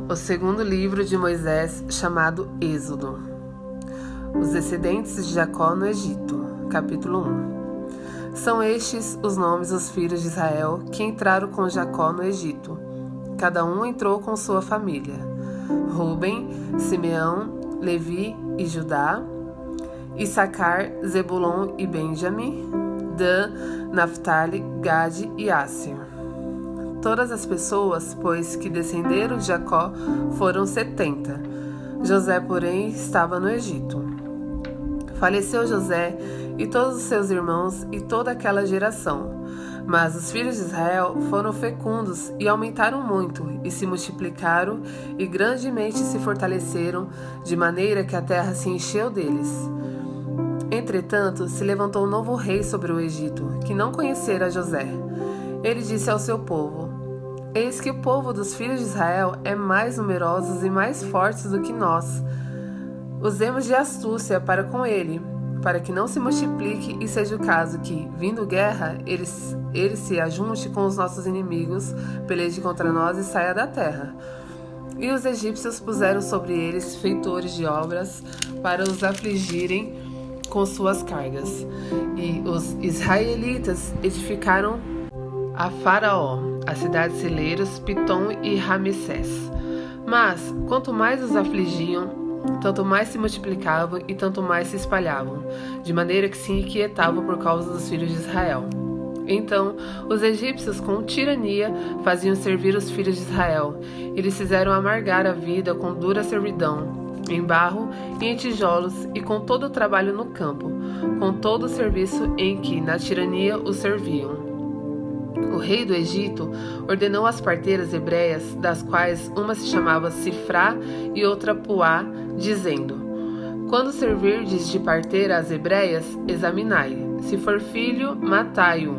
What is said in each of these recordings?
O segundo livro de Moisés, chamado Êxodo. Os descendentes de Jacó no Egito. Capítulo 1. São estes os nomes dos filhos de Israel que entraram com Jacó no Egito. Cada um entrou com sua família: Ruben, Simeão, Levi e Judá, Issacar, Zebulon e Benjamim, Dan, Naftali, Gade e Asser. Todas as pessoas, pois, que descenderam de Jacó foram 70. José, porém, estava no Egito. Faleceu José e todos os seus irmãos e toda aquela geração. Mas os filhos de Israel foram fecundos e aumentaram muito, e se multiplicaram e grandemente se fortaleceram, de maneira que a terra se encheu deles. Entretanto, se levantou um novo rei sobre o Egito, que não conhecera José. Ele disse ao seu povo: Eis que o povo dos filhos de Israel é mais numeroso e mais forte do que nós. Usemos de astúcia para com ele, para que não se multiplique e seja o caso que, vindo guerra, ele se ajunte com os nossos inimigos, peleje contra nós e saia da terra. E os egípcios puseram sobre eles feitores de obras para os afligirem com suas cargas. E os israelitas edificaram a Faraó as cidades celeiras Pitom e Ramsés. Mas, quanto mais os afligiam, tanto mais se multiplicavam e tanto mais se espalhavam, de maneira que se inquietavam por causa dos filhos de Israel. Então, os egípcios com tirania faziam servir os filhos de Israel. Eles fizeram amargar a vida com dura servidão, em barro e em tijolos, e com todo o trabalho no campo, com todo o serviço em que na tirania os serviam. O rei do Egito ordenou às parteiras hebreias, das quais uma se chamava Sifrá e outra Puá, dizendo: Quando servirdes de parteira às hebreias, examinai. Se for filho, matai-o,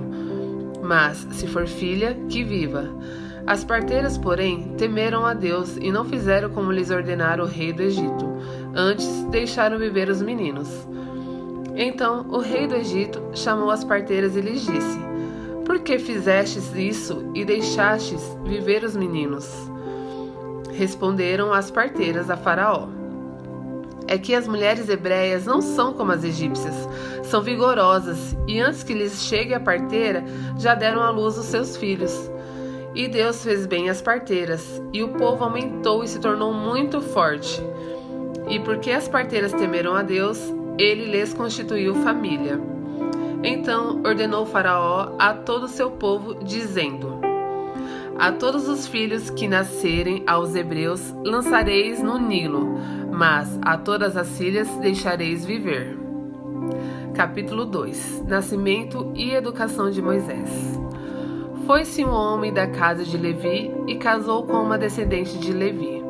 mas se for filha, que viva. As parteiras, porém, temeram a Deus e não fizeram como lhes ordenara o rei do Egito. Antes, deixaram viver os meninos. Então o rei do Egito chamou as parteiras e lhes disse: Por que fizestes isso e deixastes viver os meninos? Responderam as parteiras a Faraó: É que as mulheres hebreias não são como as egípcias, são vigorosas, e antes que lhes chegue a parteira, já deram à luz os seus filhos. E Deus fez bem às parteiras, e o povo aumentou e se tornou muito forte. E porque as parteiras temeram a Deus, ele lhes constituiu família. Então ordenou Faraó a todo o seu povo, dizendo: A todos os filhos que nascerem aos hebreus lançareis no Nilo, mas a todas as filhas deixareis viver. Capítulo 2. Nascimento e educação de Moisés. Foi-se um homem da casa de Levi e casou com uma descendente de Levi.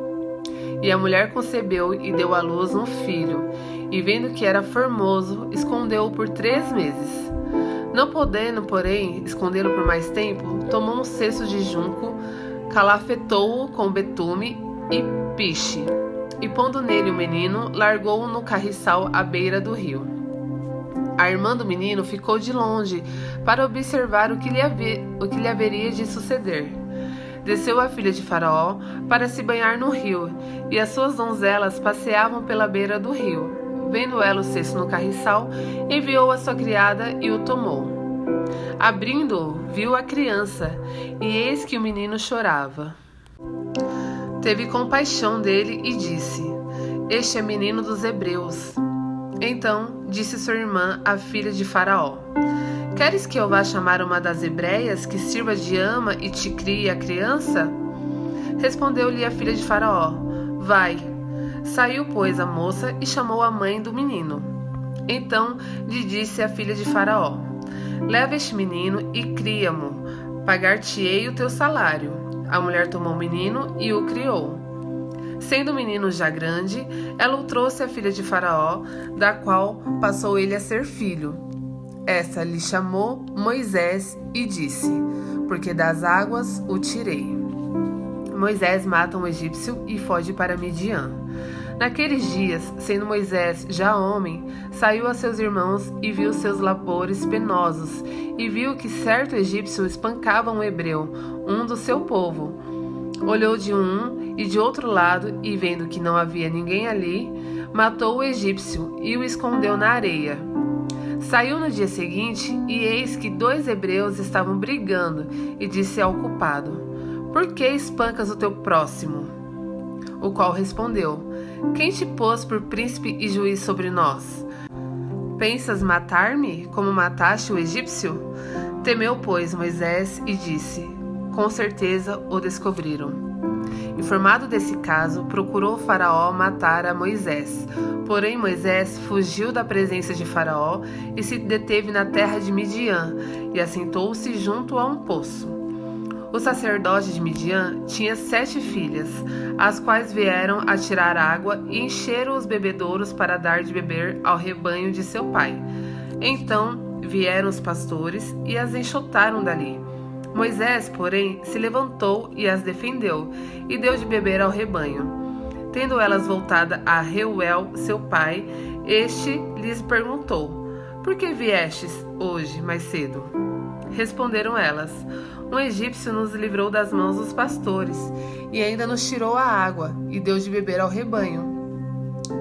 E a mulher concebeu e deu à luz um filho, e vendo que era formoso, escondeu-o por 3 meses. Não podendo, porém, escondê-lo por mais tempo, tomou um cesto de junco, calafetou-o com betume e piche, e pondo nele o menino, largou-o no carriçal à beira do rio. A irmã do menino ficou de longe para observar o que lhe haveria de suceder. Desceu a filha de Faraó para se banhar no rio, e as suas donzelas passeavam pela beira do rio. Vendo ela o cesto no carriçal, enviou a sua criada e o tomou. Abrindo-o, viu a criança, e eis que o menino chorava. Teve compaixão dele e disse: Este é menino dos hebreus. Então disse sua irmã, a filha de Faraó: Queres que eu vá chamar uma das hebreias que sirva de ama e te crie a criança? Respondeu-lhe a filha de Faraó: Vai. Saiu, pois, a moça e chamou a mãe do menino. Então lhe disse a filha de Faraó: Leva este menino e cria-mo, pagar-te-ei o teu salário. A mulher tomou o menino e o criou. Sendo o menino já grande, ela o trouxe à filha de Faraó, da qual passou ele a ser filho. Essa lhe chamou Moisés e disse: Porque das águas o tirei. Moisés mata um egípcio e foge para Midian. Naqueles dias, sendo Moisés já homem, saiu a seus irmãos e viu seus labores penosos, e viu que certo egípcio espancava um hebreu, um do seu povo. Olhou de um E de outro lado, e vendo que não havia ninguém ali, matou o egípcio e o escondeu na areia. Saiu no dia seguinte, e eis que 2 hebreus estavam brigando, e disse ao culpado: Por que espancas o teu próximo? O qual respondeu: Quem te pôs por príncipe e juiz sobre nós? Pensas matar-me, como mataste o egípcio? Temeu, pois, Moisés e disse: Com certeza o descobriram. Informado desse caso, procurou Faraó matar a Moisés. Porém, Moisés fugiu da presença de Faraó e se deteve na terra de Midian e assentou-se junto a um poço. O sacerdote de Midian tinha 7 filhas, as quais vieram a tirar água e encheram os bebedouros para dar de beber ao rebanho de seu pai. Então vieram os pastores e as enxotaram dali. Moisés, porém, se levantou e as defendeu, e deu de beber ao rebanho. Tendo elas voltada a Reuel, seu pai, este lhes perguntou: Por que viestes hoje mais cedo? Responderam elas: Um egípcio nos livrou das mãos dos pastores, e ainda nos tirou a água, e deu de beber ao rebanho.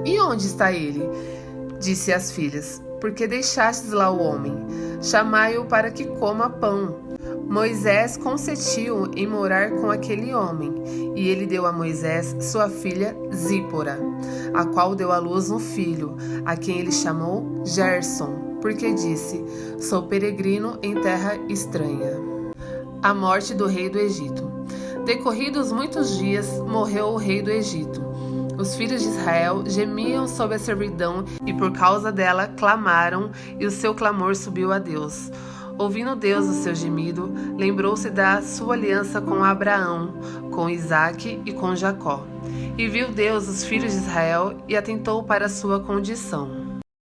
E onde está ele? Disse às filhas: Por que deixastes lá o homem? Chamai-o para que coma pão. Moisés consentiu em morar com aquele homem, e ele deu a Moisés sua filha Zípora, a qual deu à luz um filho, a quem ele chamou Gerson, porque disse: Sou peregrino em terra estranha. A morte do rei do Egito. Decorridos muitos dias, morreu o rei do Egito. Os filhos de Israel gemiam sob a servidão e por causa dela clamaram, e o seu clamor subiu a Deus. Ouvindo Deus o seu gemido, lembrou-se da sua aliança com Abraão, com Isaque e com Jacó. E viu Deus os filhos de Israel e atentou para a sua condição.